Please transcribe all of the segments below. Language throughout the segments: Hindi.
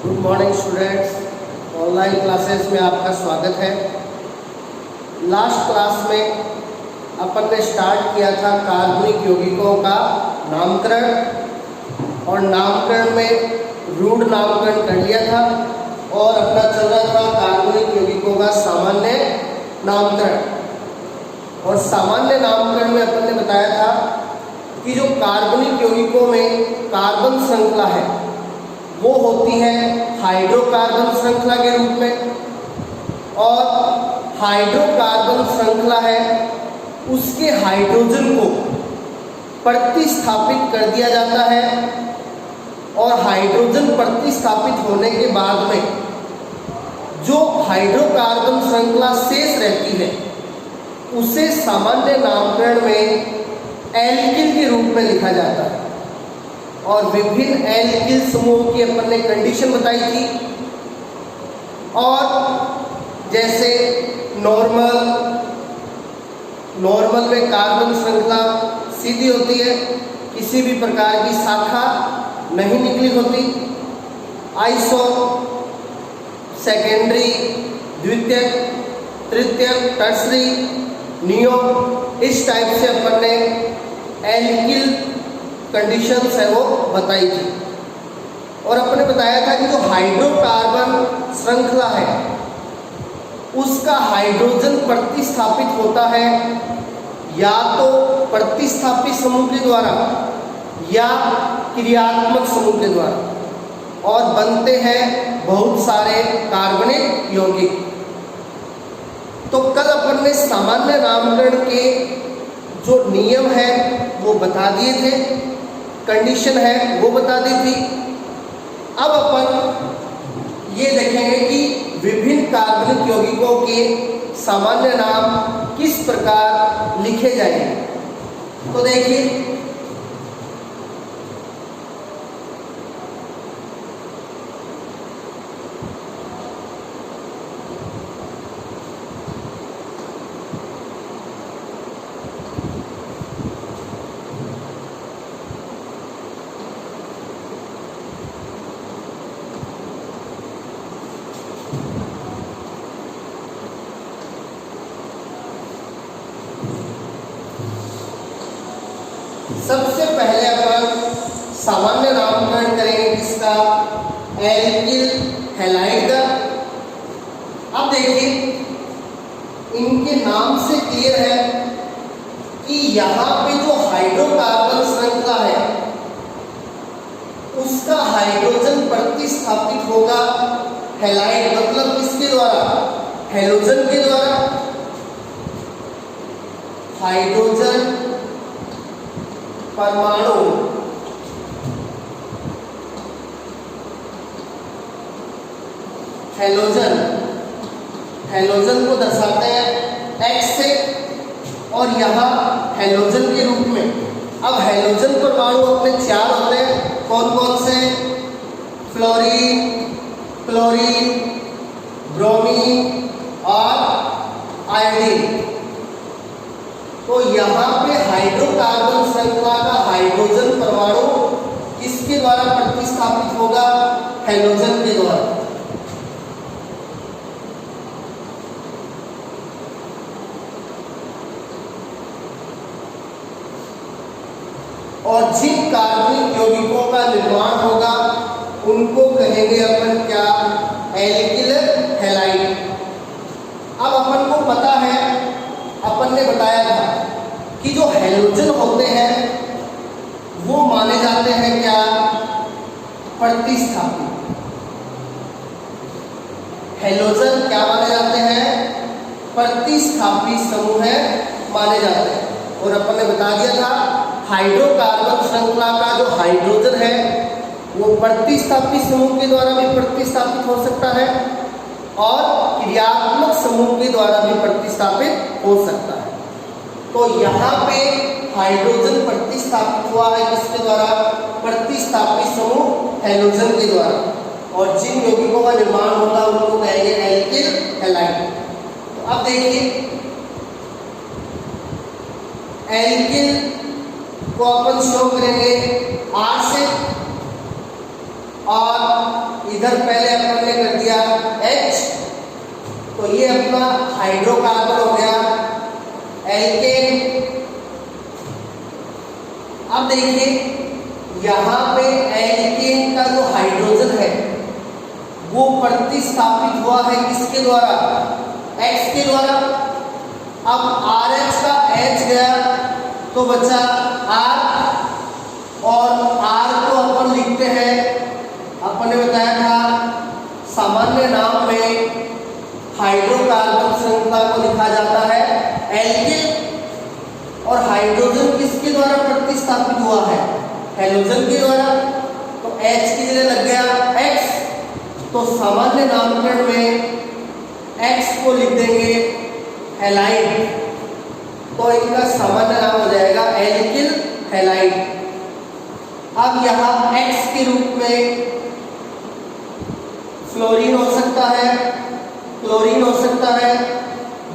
Good morning students, online classes में आपका स्वागत है। लास्ट क्लास में अपन ने स्टार्ट किया था कार्बनिक यौगिकों का नामकरण, और नामकरण में रूढ़ नामकरण कर लिया था और अपना चल रहा था कार्बनिक यौगिकों का सामान्य नामकरण। और सामान्य नामकरण में अपन ने बताया था कि जो कार्बनिक यौगिकों में कार्बन श्रृंखला है वो होती है हाइड्रोकार्बन श्रृंखला के रूप में, और हाइड्रोकार्बन श्रृंखला है उसके हाइड्रोजन को प्रतिस्थापित कर दिया जाता है, और हाइड्रोजन प्रतिस्थापित होने के बाद में जो हाइड्रोकार्बन श्रृंखला शेष रहती है उसे सामान्य नामकरण में एल्किल के रूप में लिखा जाता है। और विभिन्न एल्किल समूह की अपन ने कंडीशन बताई थी, और जैसे नॉर्मल में कार्बन श्रृंखला सीधी होती है, किसी भी प्रकार की शाखा नहीं निकली होती। आइसो, सेकेंडरी, द्वितीयक, तृतीयक, टर्सरी, नियो, इस टाइप से अपन ने एल्किल कंडीशंस है वो बताई थी। और अपन ने बताया था कि जो हाइड्रोकार्बन श्रृंखला है उसका हाइड्रोजन प्रतिस्थापित होता है या तो प्रतिस्थापित समूह के द्वारा या क्रियात्मक समूह के द्वारा, और बनते हैं बहुत सारे कार्बनिक यौगिक। तो कल अपन ने सामान्य नामकरण के जो नियम है वो बता दिए थे, कंडीशन है वो बता दी थी। अब अपन ये देखेंगे कि विभिन्न कार्बनिक यौगिकों के सामान्य नाम किस प्रकार लिखे जाएंगे। तो देखिए, सबसे पहले अपन सामान्य नामकरण करेंगे किसका, एल्किल हैलाइड का। अब देखिए, इनके नाम से क्लियर है कि यहाँ पे जो हाइड्रोकार्बन श्रृंखला है उसका हाइड्रोजन प्रतिस्थापित होगा हैलाइड, मतलब किसके द्वारा, हैलोजन के द्वारा। हाइड्रोजन परमाणु हैलोजन को दर्शाते हैं X से, और यहाँ हैलोजन के रूप में। अब हैलोजन परमाणु अपने 4 होते हैं, कौन कौन से, फ्लोरीन, क्लोरीन, ब्रोमीन और आयोडीन। तो यहाँ पे हाइड्रोकार्बन श्रृंखला का हाइड्रोजन परमाणु किसके द्वारा प्रतिस्थापित होगा, हैलोजन के द्वारा। और जिन कार्बनिक यौगिकों का निर्माण होगा उनको कहेंगे अपन क्या, एल्किल हैलाइड। अब अपन को पता है, अपन ने बताया था कि जो हैलोजन होते हैं वो माने जाते हैं क्या, प्रतिस्थापित। हैलोजन क्या माने जाते हैं, प्रतिस्थापित समूह है माने जाते हैं। और अपन ने बता दिया था हाइड्रोकार्बन श्रृंखला का जो हाइड्रोजन है वो प्रतिस्थापित समूह के द्वारा भी प्रतिस्थापित हो सकता है और क्रियात्मक समूह के द्वारा भी प्रतिस्थापित हो सकता है। तो यहाँ पे हाइड्रोजन प्रतिस्थापित हुआ है किसके द्वारा, प्रतिस्थापित समूह हैलोजन के द्वारा, और जिन यौगिकों का निर्माण होगा उनको कहेंगे एल्किल हैलाइड। तो अब देखिए, एल्किल को अपन शो करेंगे R से, और इधर पहले अपन ने कर दिया H, तो ये अपना हाइड्रोकार्बन हो गया एल्केन। अब देखिए यहाँ पे एल्केन का जो हाइड्रोजन है वो प्रतिस्थापित हुआ है किसके द्वारा, X के द्वारा। अब RH का H गया तो बचा R, और R को अपन लिखते हैं, अपन ने बताया था सामान्य नाम में हाइड्रोकार्बन श्रृंखला को लिखा जाता है एल्केन। और हाइड्रोजन किसके द्वारा प्रतिस्थापित हुआ है, हैलोजन के द्वारा, तो H की जगह लग गया X, तो सामान्य नामकरण में X को लिख देंगे हैलाइड, तो इनका सामान्य नाम हो जाएगा एल्किल हैलाइड। अब यहाँ X के रूप में फ्लोरीन हो सकता है, क्लोरीन हो सकता है,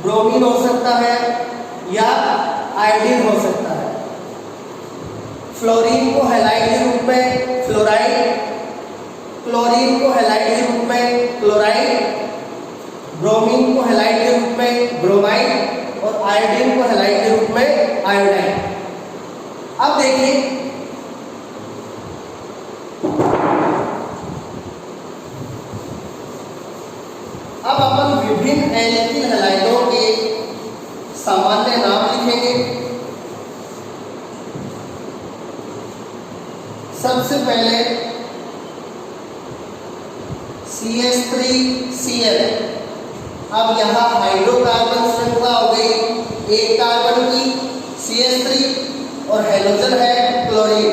ब्रोमीन हो सकता है या आयोडीन हो सकता है। फ्लोरीन को हैलाइड के रूप में फ्लोराइड, क्लोरीन को हैलाइड के रूप में क्लोराइड, ब्रोमीन को हैलाइड के रूप में ब्रोमाइड और आयोडीन को हैलाइड के रूप में आयोडाइड। अब देखिए अब अपन विभिन्न एल्किल हैलाइडों के सामान्य नाम लिखेंगे। सबसे पहले CH3Cl। अब यहाँ हाइड्रोकार्बन श्रृंखला हो गई, एक कार्बन की CH3 और हैलोजन है क्लोरीन,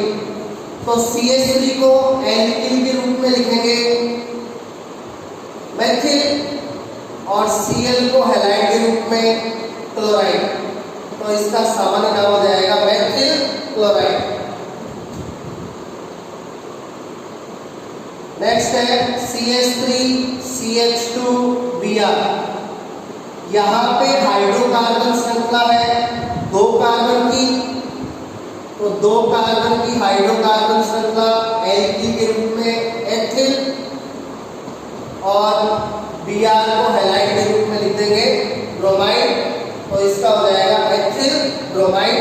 तो CH3 को एल्किल के रूप में लिखेंगे मेथिल, और Cl को हैलाइड के रूप में क्लोराइड, तो इसका सामान्य नाम हो जाएगा मेथिल क्लोराइड। नेक्स्ट है CH3CH2Br। यहाँ पे हाइड्रोकार्बन श्रृंखला है दो कार्बन की, तो दो कार्बन की हाइड्रोकार्बन श्रृंखला एल्किल के रूप में एथिल, और Br को हैलाइड के रूप में लिख देंगे ब्रोमाइड, तो इसका हो जाएगा एथिल ब्रोमाइड।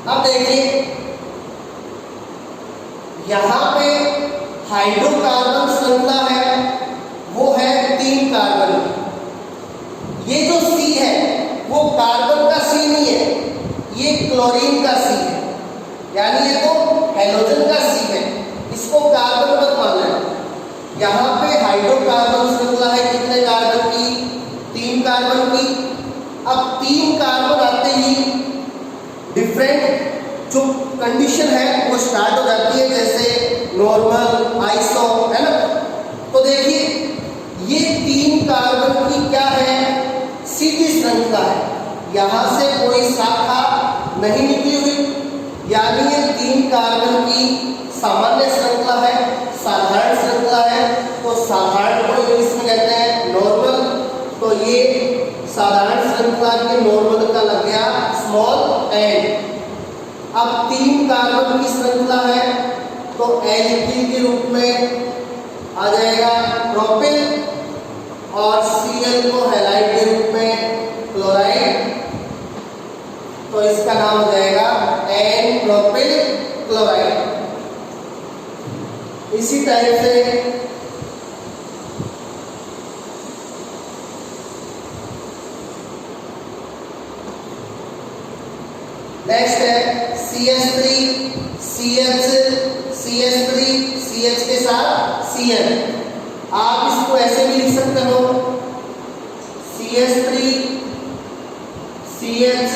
अब देखिए यहाँ पे हाइड्रोकार्बन श्रृंखला है वो है 3 कार्बन की। ये जो C है वो कार्बन का C नहीं है, ये क्लोरीन का C है, यानी ये तो हैलोजन का C है, इसको कार्बन मत मानना है। यहाँ पे हाइड्रोकार्बन श्रृंखला है कितने कार्बन की, 3 कार्बन की। अब 3 कार्बन आते ही डिफरेंट जो कंडीशन है वो स्टार्ट हो जाती है, जैसे नॉर्मल, आइसो, है ना। तो देखिए ये 3 कार्बन की क्या है, सीधी श्रृंखला है, यहाँ से कोई शाखा नहीं निकली हुई, यानी ये 3 कार्बन की सामान्य श्रृंखला है, साधारण श्रृंखला है। तो साधारण को इंग्लिश में कहते हैं नॉर्मल, तो ये साधारण श्रृंखला के नॉर्मल का लग गया स्मॉल एन। अब 3 कार्बन की श्रृंखला है तो एल्किल के रूप में आ जाएगा प्रोपिल, और Cl को हैलाइड के रूप में क्लोराइड, तो इसका नाम हो जाएगा एन प्रोपिल क्लोराइड। इसी टाइप से नेक्स्ट है CH3 CH CH3 CH के साथ Cl। आप इसको ऐसे भी लिख सकते हो CH3 CH,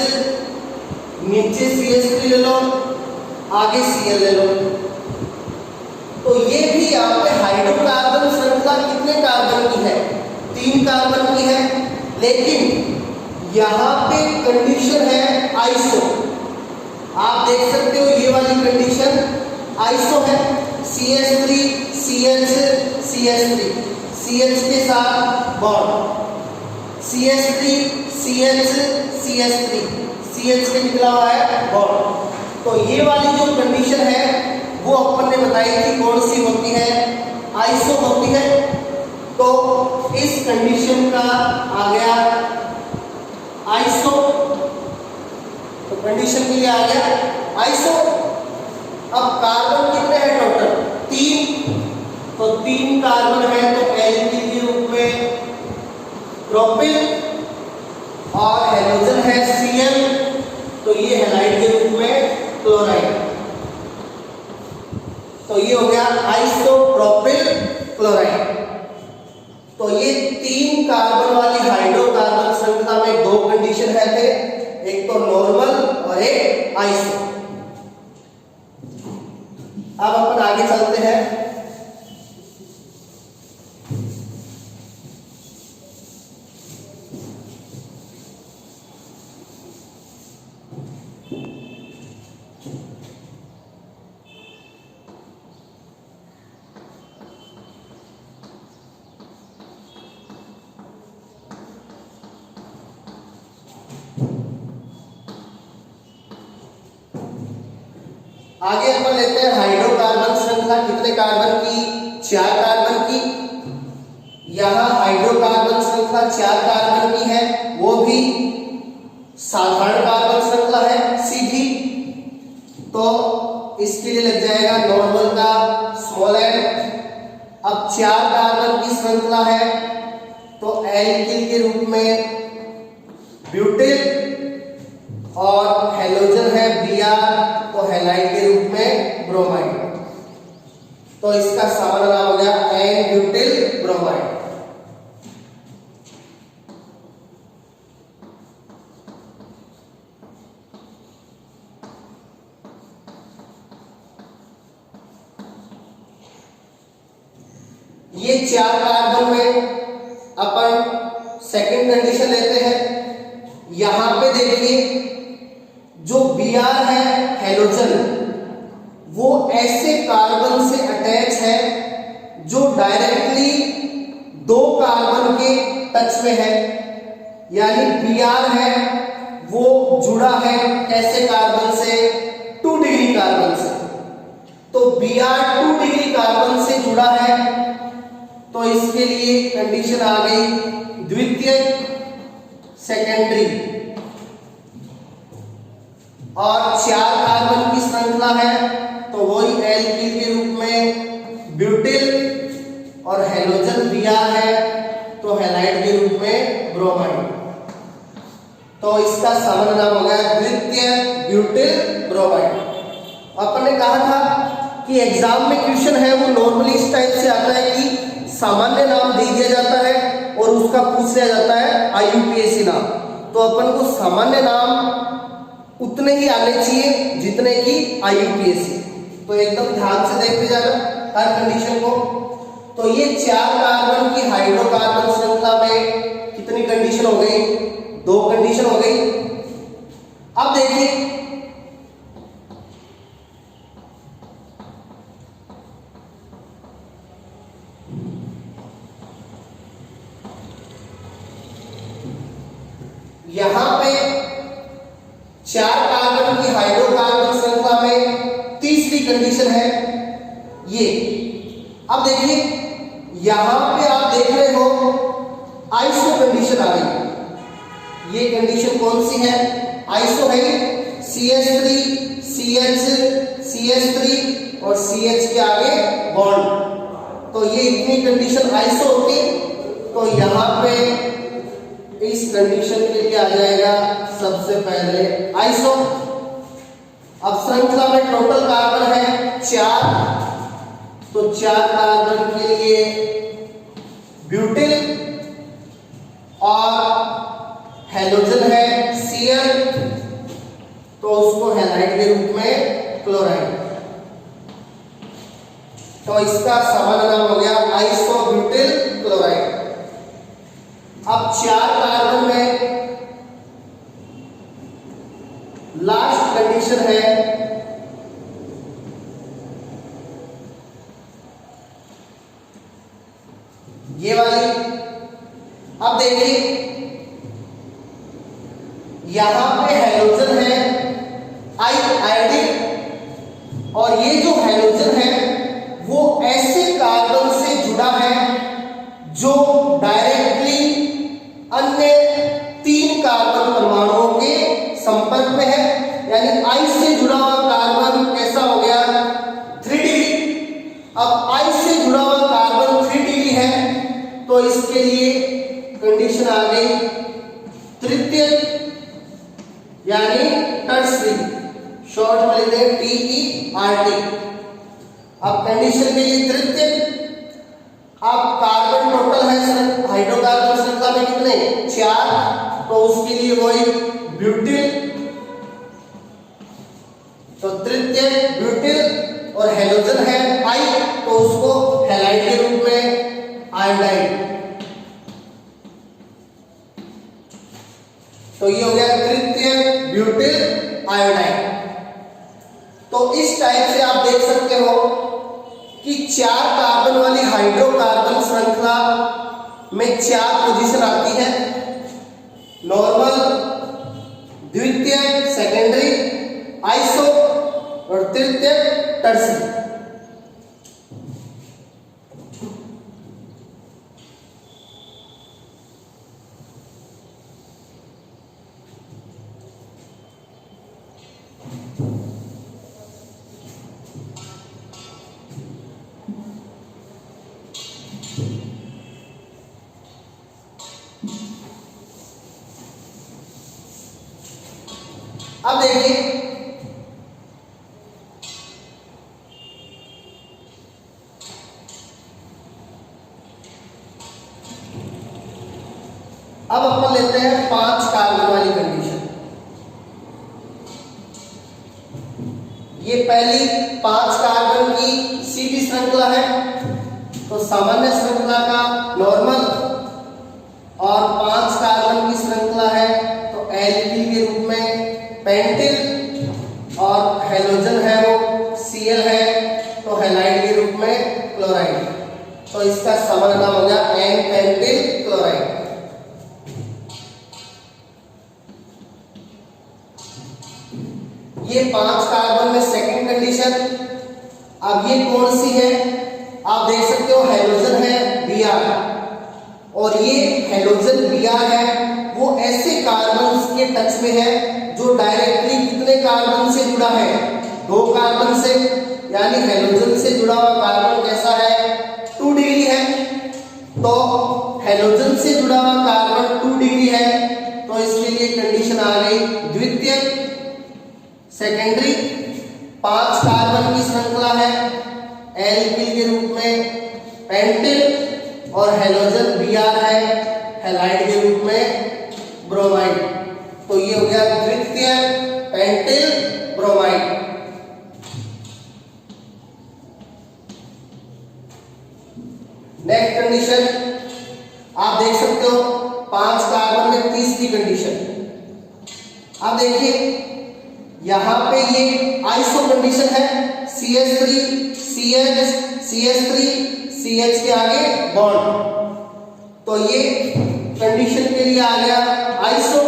नीचे CH3 ले लो, आगे Cl ले लो। तो ये भी यहाँ पे हाइड्रोकार्बन श्रृंखला कितने कार्बन की है, 3 कार्बन की है, लेकिन यहाँ पे कंडीशन है आइसो। आप देख सकते हो ये वाली कंडीशन आइसो है, CH3 CH CH3 CH के साथ bond, CH3 CH CH3 CH के निकला हुआ है बॉन्ड। तो ये वाली जो कंडीशन है वो अपन ने बताई थी कौन सी होती है, आइसो होती है। तो इस कंडीशन का आ गया आइसो, तो कंडीशन के लिए आ गया आइसो। अब कार्बन कितने हैं टोटल, 3, तो 3 कार्बन है तो एल्किल के रूप में प्रोपिल, और हेलोजन है Cl, तो ये हैलाइड के रूप में क्लोराइड। तो ये हो गया आइसोप्रोपिल क्लोराइड। तो ये 3 कार्बन वाली हाइड्रोकार्बन श्रृंखला में 2 कंडीशन है थे, एक तो नॉर्मल और एक आइसो। अब अपन आगे चलते हैं। आगे अपन लेते हैं हाइड्रोकार्बन श्रृंखला, कितने कार्बन की, 4 कार्बन की। यहां हाइड्रोकार्बन श्रृंखला 4 कार्बन की है, वो भी साधारण कार्बन श्रृंखला है सीधी। तो इसके लिए लग जाएगा नॉर्मल का स्मॉल एन। अब 4 कार्बन की श्रृंखला है तो एल्किल के रूप में ब्यूटिल, और हेलोजन है Br, तो हैलाइड के रूप में ब्रोमाइड। तो इसका सामान्य नाम हो गया एन ब्यूटिल ब्रोमाइड। ये 4 कार्बन में अपन सेकंड कंडीशन लेते हैं। यहां पे देखिए जो Br है हेलोजन, वो ऐसे कार्बन से अटैच है जो डायरेक्टली 2 कार्बन के टच में है, यानी Br है वो जुड़ा है ऐसे कार्बन से 2 डिग्री कार्बन से। तो Br 2 डिग्री कार्बन से जुड़ा है, तो इसके लिए कंडीशन आ गई द्वितीयक सेकेंडरी। और 4 कार्बन की श्रृंखला है तो वही एल्किल के रूप में ब्यूटिल, और हेलोजन Br है तो हैलाइड के रूप में ब्रोमाइड। तो इसका सामान्य नाम हो गया द्वितीयक ब्यूटिल ब्रोमाइड। अपन ने कहा था कि एग्जाम में क्वेश्चन है वो नॉर्मली इस टाइप से आता है कि सामान्य नाम दे दिया जाता है और उसका पूछ लिया जाता है IUPAC नाम। तो अपन को सामान्य नाम उतने ही आने चाहिए जितने की IUPAC। तो एकदम ध्यान से देखते जाना हर कंडीशन को। तो ये 4 कार्बन की हाइड्रोकार्बन श्रृंखला में कितनी कंडीशन हो गई, 2 कंडीशन हो गई। अब देखिए यहां पे 4 कार्बन की हाइड्रोकार्बन श्रृंखला में तीसरी कंडीशन है ये। अब देखिए यहां पे आप देख रहे हो आइसो कंडीशन आ गई। ये कंडीशन कौन सी है, आइसो है, CH3 CH CH3 और CH के आगे बॉन्ड। तो ये इतनी कंडीशन आइसो होती। तो यहां पे इस कंडीशन के लिए आ जाएगा सबसे पहले आइसो। अब श्रृंखला में टोटल कार्बन है 4, तो 4 कार्बन के लिए ब्यूटिल, और हेलोजन है Cl, तो उसको हैलाइड के रूप में क्लोराइड। तो इसका सामान्य नाम हो गया आइसोब्यूटिल क्लोराइड। अब 4 कार्बन में लास्ट कंडीशन है ये वाली। अब देखिए यहां पे हाइड्रोजन तो इसके लिए कंडीशन आ गई तृतीयक यानी टर्सरी, शॉर्ट में लेते हैं TERT। अब कंडीशन के लिए तृतीयक, अब कार्बन टोटल है हाइड्रोकार्बन श्रृंखला में कितने, 4, तो उसके लिए वही ब्यूटिल, तो तृतीयक ब्यूटिल और हेलोजन है I, तो उसको हैलाइड के रूप में आयोडाइड। तो ये हो गया तृतीयक ब्यूटिल आयोडाइड। तो इस टाइप से आप देख सकते हो कि 4 कार्बन वाली हाइड्रोकार्बन श्रृंखला में 4 पोजीशन आती है, नॉर्मल, द्वितीयक सेकेंडरी, आइसो और तृतीयक टर्सरी। अब देखिए अब अपन लेते हैं 5 कार्बन वाली कंडीशन। ये पहली 5 कार्बन की सीधी श्रृंखला है, तो सामान्य श्रृंखला का नॉर्मल, और 5 कार्बन की श्रृंखला है तो एल्किल के रूप में पेंटिल, और हेलोजन है वो Cl है तो हैलाइड के रूप में क्लोराइड। तो इसका सामान्य नाम हो गया एन पेंटिल क्लोराइड। ये 5 कार्बन में सेकंड कंडीशन। अब ये कौन सी है, आप देख सकते हो हेलोजन है Br, और ये हेलोजन Br है वो ऐसे कार्बन के टच में है जो डायरेक्टली कितने कार्बन से जुड़ा है, 2 कार्बन से, यानी हेलोजन से जुड़ा हुआ कार्बन कैसा है, 2 डिग्री है। तो हेलोजन से जुड़ा हुआ कार्बन 2 डिग्री है, तो इसके लिए कंडीशन आ गई द्वितीयक सेकेंडरी, 5 कार्बन की श्रृंखला है, एल्किल के रूप में पेंटिल, और हेलोजन Br है हैलाइड के रूप में ब्रोमाइड। तो ये हो गया द्वितीयक पेंटिल ब्रोमाइड। नेक्स्ट कंडीशन आप देख सकते हो 5 कार्बन में तीसरी कंडीशन। अब देखिए यहां पे ये आइसो कंडीशन है, CH3 CH CH3 CH के आगे बॉन्ड, तो ये कंडीशन के लिए आ गया आइसो।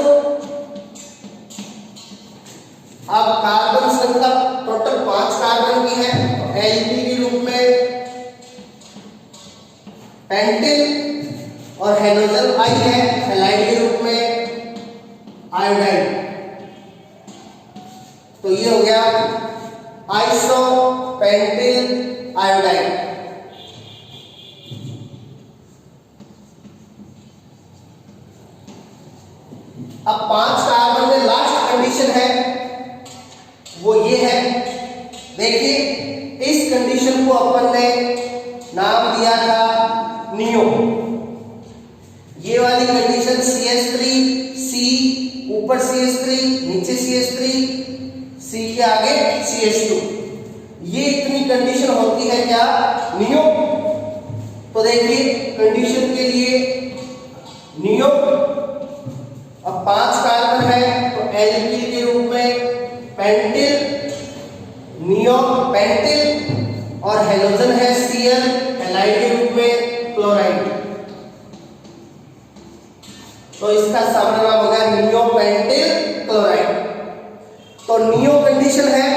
अब कार्बन श्रृंखला टोटल 5 कार्बन की है, तो एल्किल के रूप में पेंटिल और हेलोजन I है हैलाइड के रूप में आयोडाइड। तो ये हो गया आइसो पेंटिल आयोडाइड। अब 5 कार्बन में लास्ट कंडीशन है वो ये है, देखिए इस कंडीशन को अपन ने नाम दिया था नियो। ये वाली कंडीशन CH3 C, ऊपर CH3 नीचे CH3 C के आगे CH2, ये इतनी कंडीशन होती है क्या, नियो। तो देखिए कंडीशन के लिए नियो, अब 5 कार्बन है तो एल्किल के रूप में पेंटिल, नियो पेंटिल, और हेलोजन है Cl हैलाइड के रूप में क्लोराइड। तो इसका सामान्य नाम होगा नियो पेंटिल क्लोराइड। तो नियो कंडीशन है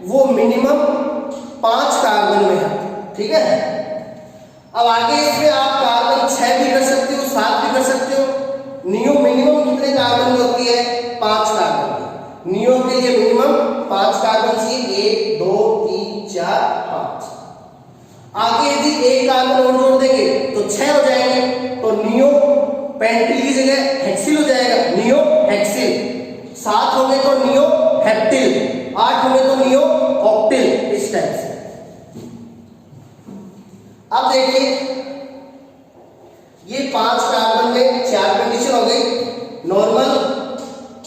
वो मिनिमम 5 कार्बन में है, ठीक है। अब आगे इसमें आप कार्बन 6 भी कर सकते हो, 7 भी कर सकते हो। नियो मिनिमम कितने कार्बन की होती है, 5 कार्बन की। नियो के लिए मिनिमम 5 कार्बन चाहिए, 1 2 3 4 5। आगे यदि 1 कार्बन और जोड़ देंगे तो 6 हो जाएंगे। पेंटिल की जगह हेक्सिल हो जाएगा, नियो हेक्सिल। 7 होंगे तो नियो हेप्टिल, 8 होंगे तो नियो ऑक्टिल, इस टाइप से। अब देखिए ये 5 कार्बन में 4 कंडीशन हो गई, नॉर्मल,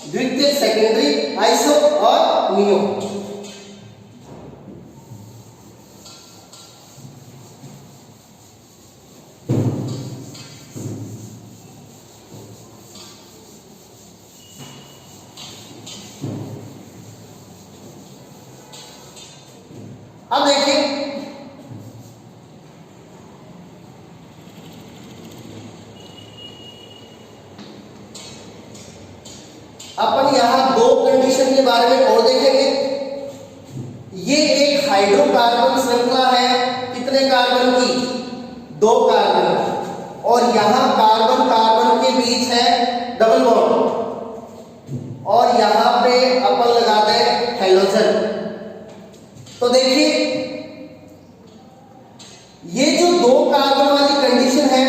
द्वितीयक, सेकेंडरी, आइसो और नियो। अब देखिए अपन यहां 2 कंडीशन के बारे में और देखेंगे। ये एक हाइड्रोकार्बन श्रृंखला है, कितने कार्बन की? 2 कार्बन, और यहां कार्बन कार्बन के बीच है डबल बॉन्ड, और यहां पे अपन लगाते हैं हैलोजन। तो देखिए ये जो 2 कार्बन वाली कंडीशन है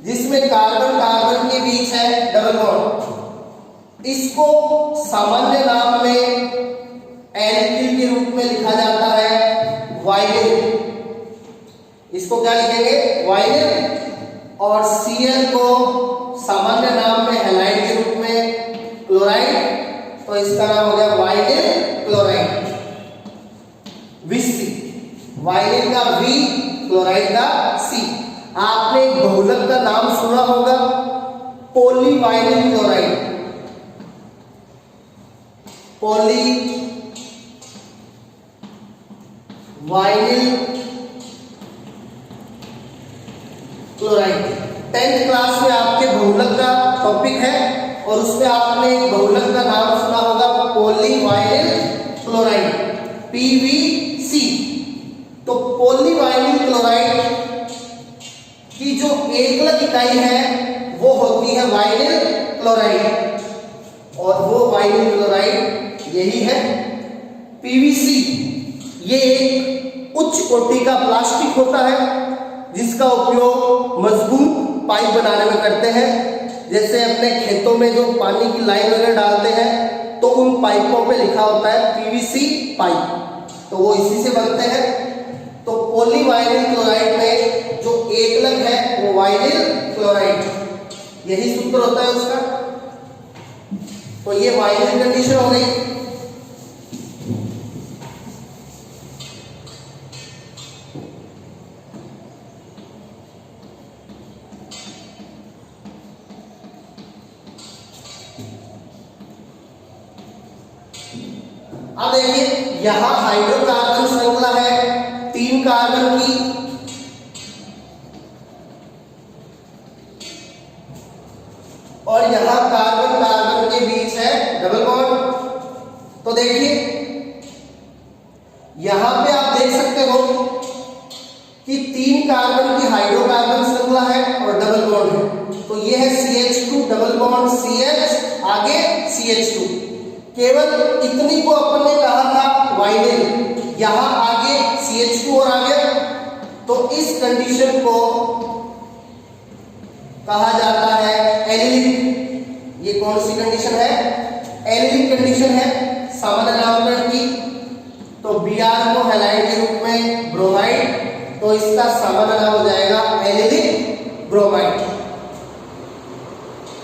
जिसमें कार्बन कार्बन के बीच है डबल बॉन्ड, इसको सामान्य नाम में एल्किल के रूप में लिखा जाता है वाइनिल। इसको क्या लिखेंगे? वाइनिल। और Cl को सामान्य नाम में हैलाइड के रूप में क्लोराइड, तो इसका नाम हो गया वाइनिल क्लोराइड, Vc। वाइनिल का V, क्लोराइड का C। आपने एक बहुलक का नाम सुना होगा, पॉलीवाइनिल क्लोराइड, पॉलीवाइनिल क्लोराइड। 10th क्लास में आपके बहुलक का टॉपिक है और उसमें आपने एक बहुलक का नाम सुना होगा, पॉलीवाइनिल क्लोराइड, PVC। तो पॉलीवाइनिल क्लोराइड की जो एकलक इकाई है वो होती है वाइनिल क्लोराइड, और वो वाइनिल क्लोराइड यही है PVC। ये एक उच्च कोटि का प्लास्टिक होता है जिसका उपयोग मजबूत पाइप बनाने में करते हैं। जैसे अपने खेतों में जो पानी की लाइन वगैरह डालते हैं तो उन पाइपों पे लिखा होता है PVC पाइप, तो वो इसी से बनते हैं। तो पॉलीवाइनिल क्लोराइड में जो एकलक है वो वाइनिल क्लोराइड, यही सूत्र होता है उसका। तो ये वाइनिल कंडीशन हो गई। अब देखिए यहां हाइड्रोकार्बन श्रृंखला है 3 कार्बन की, और यहां कार्बन कार्बन के बीच है डबल बॉन्ड। तो देखिए यहां पे आप देख सकते हो कि 3 कार्बन की हाइड्रोकार्बन श्रृंखला है और डबल बॉन्ड है। तो ये है CH2 डबल बॉन्ड CH, आगे CH2। केवल इतनी को अपन ने कहा था वाइनिल, यहां आगे CH2 और आ गया, तो इस कंडीशन को कहा जाता है एलिलिक। ये कौन सी कंडीशन है? एलिलिक कंडीशन है, सामान्य नामकरण की। तो Br को हैलाइड के रूप में ब्रोमाइड, तो इसका सामान्य नाम हो जाएगा एलिलिक ब्रोमाइड।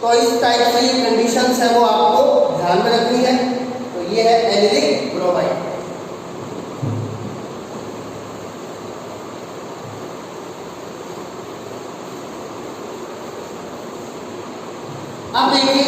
तो इस टाइप से ये कंडीशंस है वो आपको ध्यान में रखनी है। तो ये है एलिलिक ब्रोमाइड। अब देखिए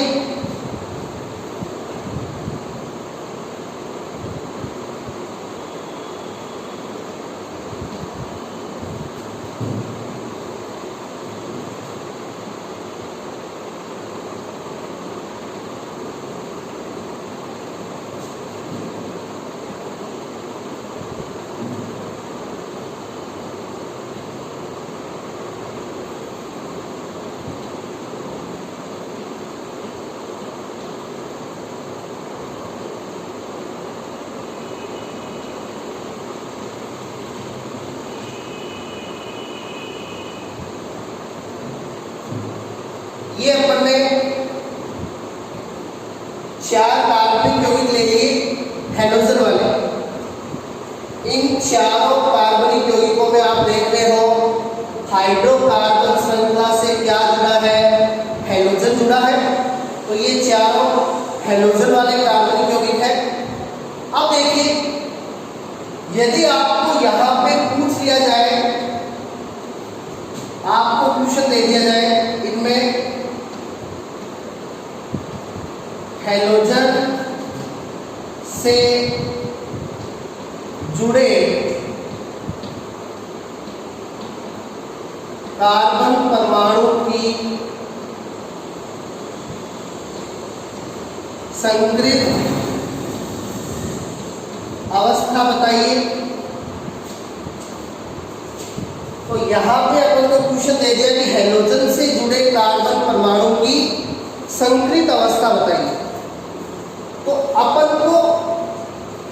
ये अपन ने 4 कार्बनिक यौगिक ले लिए हैलोजन वाले। इन चारों कार्बनिक यौगिकों में आप देख रहे हो हाइड्रोकार्बन श्रृंखला से क्या जुड़ा है, हैलोजन जुड़ा है। तो ये चारों हैलोजन वाले कार्बनिक यौगिक है। अब देखिए, यदि आपको यहां पे पूछ लिया जाए, आपको क्वेश्चन दे दिया जाए इनमें हैलोजन से जुड़े कार्बन परमाणु की संकृत अवस्था बताइए। तो यहां पे अपन को क्वेश्चन दे दिया कि हैलोजन से जुड़े कार्बन परमाणु की संकृत अवस्था बताइए। तो अपन को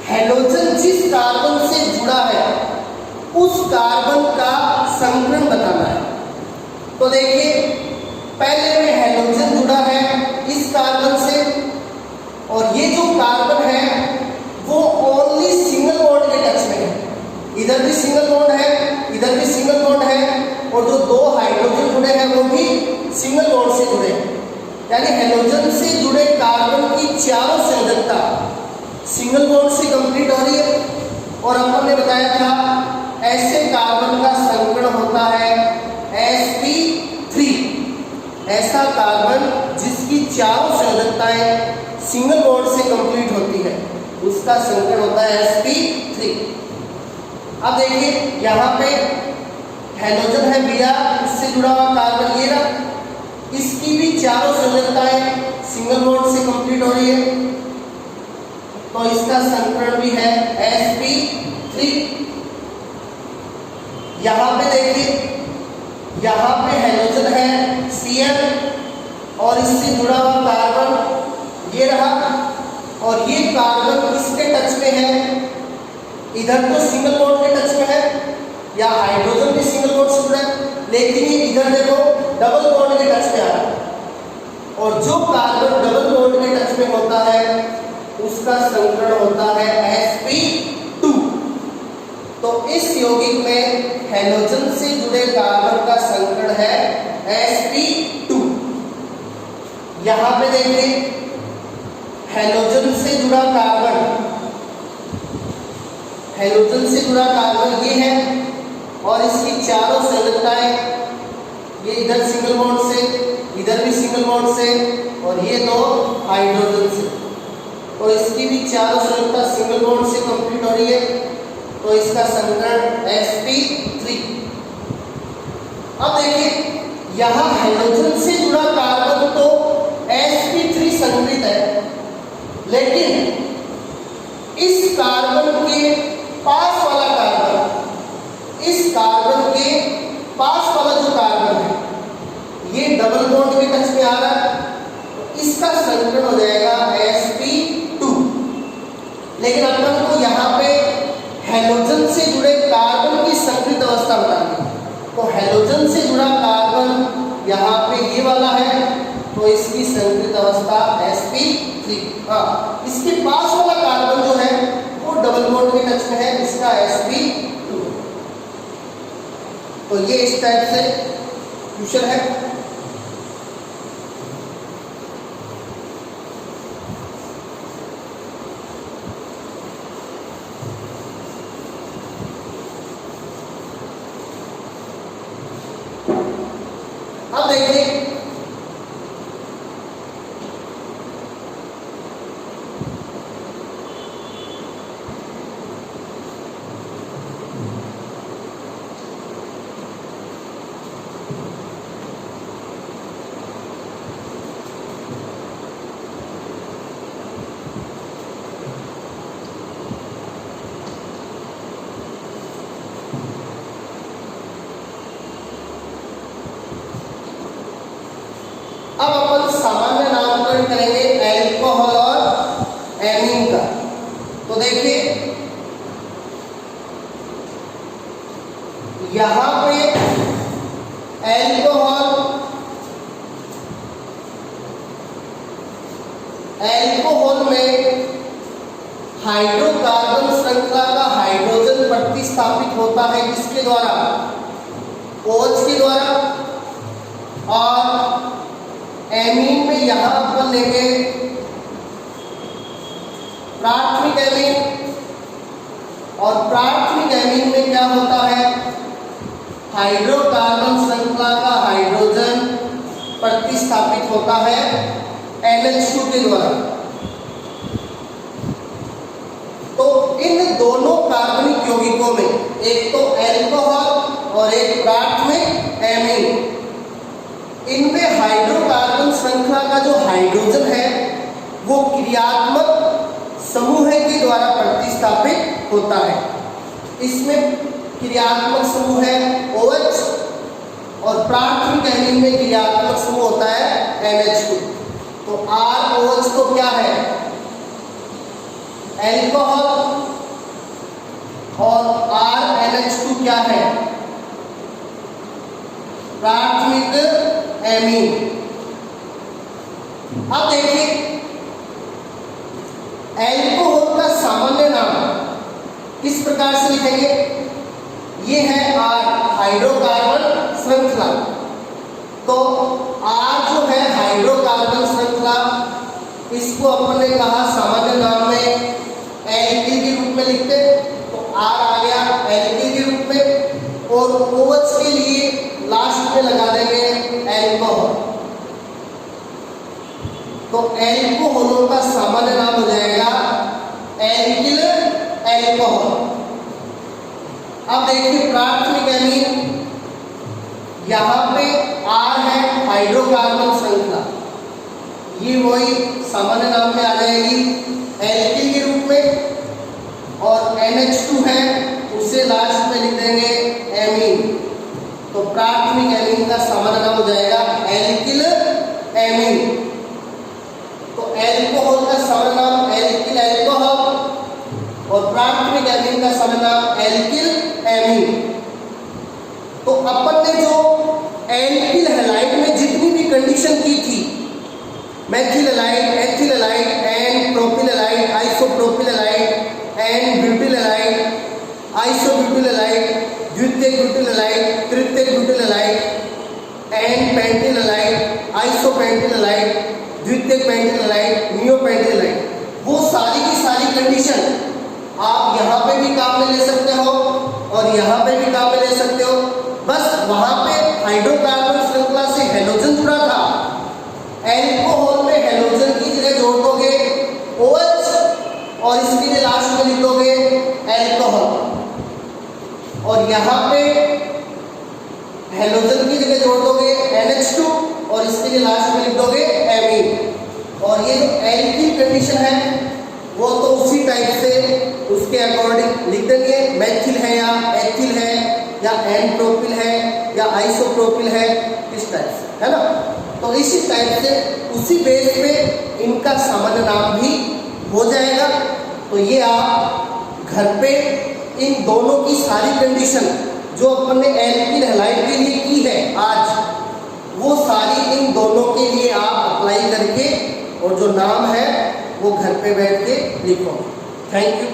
हैलोजन जिस कार्बन से जुड़ा है उस कार्बन का संकरण बताना है। तो देखिए, पहले में हैलोजन जुड़ा है इस कार्बन से, और ये जो कार्बन है वो ओनली सिंगल बॉन्ड के टच में है। इधर भी सिंगल बॉन्ड है, इधर भी सिंगल बॉन्ड है, और जो 2 हाइड्रोजन जुड़े हैं वो भी सिंगल बॉन्ड से जुड़े हैं। यानी हैलोजन से जुड़े कार्बन की चारों संयोजकता सिंगल बॉन्ड से कंप्लीट हो रही है। और अपन ने बताया था ऐसे कार्बन का संकरण होता है sp3। ऐसा कार्बन जिसकी चारों संयोजकताएं सिंगल बॉन्ड से कंप्लीट होती है उसका संकरण होता है sp3। अब देखिए, यहाँ पे हैलोजन है Br, इससे जुड़ा हुआ कार्बन ये रहा, इसकी भी चारों संयोजकताएं सिंगल बॉन्ड से कंप्लीट हो रही है, तो इसका संकरण भी है sp3। यहाँ पे देखिए, यहाँ पे हैलोजन है Cl, और इससे जुड़ा हुआ कार्बन ये रहा, और ये कार्बन किसके टच में है, इधर तो सिंगल बॉन्ड के टच में है, या हाइड्रोजन भी सिंगल बॉन्ड से जुड़ा है, लेकिन ये इधर देखो डबल बॉन्ड के टच में आ रहा है। और जो कार्बन डबल बॉन्ड के टच में होता है उसका संकरण होता है sp2। तो इस यौगिक में हैलोजन से जुड़े कार्बन का संकरण है sp2। यहाँ पे देखिए, हैलोजन से जुड़ा कार्बन, हैलोजन से जुड़ा कार्बन ये है, और इसकी चारों संयोजकताएं ये इधर सिंगल बॉन्ड से, इधर भी सिंगल बॉन्ड से, और ये 2 हाइड्रोजन से, तो इसकी भी चारों संयोजकता सिंगल बॉन्ड से कंप्लीट हो रही है, तो इसका संकरण sp3। अब देखिए, यहाँ हैलोजन से जुड़ा कार्बन तो sp3 संकरित है, लेकिन इस कार्बन के पास वाला कार्बन, इस कार्बन के पास वाला जो कार्बन है ये डबल बॉन्ड के टच में आ रहा है, तो इसका संकरण हो जाएगा sp2। लेकिन अपन को यहाँ पे हैलोजन से जुड़े कार्बन की संकरित अवस्था बतानी है। तो हैलोजन से जुड़ा कार्बन यहाँ पे ये वाला है, तो इसकी संकरित अवस्था sp3। हाँ, इसके पास वाला कार्बन जो है वो डबल बॉन्ड के टच में है, इसका sp2। तो ये इस टाइप से क्वेश्चन है। अब देखिए, होता है किसके द्वारा, OH के द्वारा। और एमीन में यहां अपन लेंगे प्राथमिक एमीन, और प्राथमिक एमीन में क्या होता है, हाइड्रोकार्बन श्रृंखला का हाइड्रोजन प्रतिस्थापित होता है NH2 के द्वारा। तो इन दोनों कार्बनिक यौगिकों में एक तो अल्कोहल और एक प्राथमिक एमीन, इनमें हाइड्रोकार्बन श्रृंखला का जो हाइड्रोजन है वो क्रियात्मक समूह के द्वारा प्रतिस्थापित होता है। इसमें क्रियात्मक समूह है OH और प्राथमिक एमीन में क्रियात्मक समूह होता है NH2। तो ROH तो क्या है, अल्कोहल, और RNH2 क्या है, प्राथमिक एमीन। अब देखिए अल्कोहल का सामान्य नाम किस प्रकार से लिखेंगे, ये है R, हाइड्रोकार्बन श्रृंखला। तो R जो है हाइड्रोकार्बन श्रृंखला, इसको अपन ने कहा सामान्य नाम में एल्किल के रूप में लिखते, तो R आ गया एल्किल के रूप में, और OH के लिए लास्ट में लगा देंगे अल्कोहल। तो अल्कोहलों का सामान्य नाम हो जाएगा एल्किल अल्कोहल। अब देखिए प्राथमिक एमीन, यहां पे R है हाइड्रोकार्बन श्रृंखला, ये वही सामान्य नाम में आ जाएगी एल्किल के रूप में, और NH2 है उसे लास्ट में लिख देंगे एमीन। तो प्राथमिक एमीन का सामान्य नाम हो जाएगा एल्किल एमीन। तो अल्कोहल का सामान्य नाम एल्किल अल्कोहल और प्राथमिक एमीन का सामान्य नाम एल्किल एमीन। तो अपन ने जो एल्किल हैलाइड में जितनी भी कंडीशन की थी, methyl halide, ethyl halide, and propyl halide, isopropyl halide, and butyl halide, isobutyl halide, द्वितीयक ब्यूटिल हैलाइड, तृतीयक butyl halide, and pentyl halide, isopentyl halide, द्वितीयक पेंटिल हैलाइड, नियोपेंटिल हैलाइड, वो सारी की सारी कंडीशन आप यहाँ पे भी काम में ले सकते हो और यहाँ पे भी काम में ले सकते हो। बस वहां पे हाइड्रोकार्बन श्रृंखला से हेलोजन जुड़ा था, अल्कोहल में हेलोजन की जगह जोड़ दोगे OH और इसके लिए लास्ट में लिख दोगे अल्कोहल, और यहाँ पे हेलोजन की जगह जोड़ दोगे NH2 और इसके लिए लास्ट में लिख दोगे एमीन। और ये जो एल्किल कंडीशन है वो तो उसी टाइप से उसके अकॉर्डिंग लिख देंगे, मेथिल है या एथिल है या एन प्रोपिल है या आइसोप्रोपिल है, इस टाइप से, है ना। तो इसी टाइप से उसी बेस पे इनका सामान्य नाम भी हो जाएगा। तो ये आप घर पे इन दोनों की सारी कंडीशन जो अपन ने एल्किल हैलाइड के लिए की है आज, वो सारी इन दोनों के लिए आप अप्लाई करके और जो नाम है वो घर पे बैठ के लिखो। Thank you.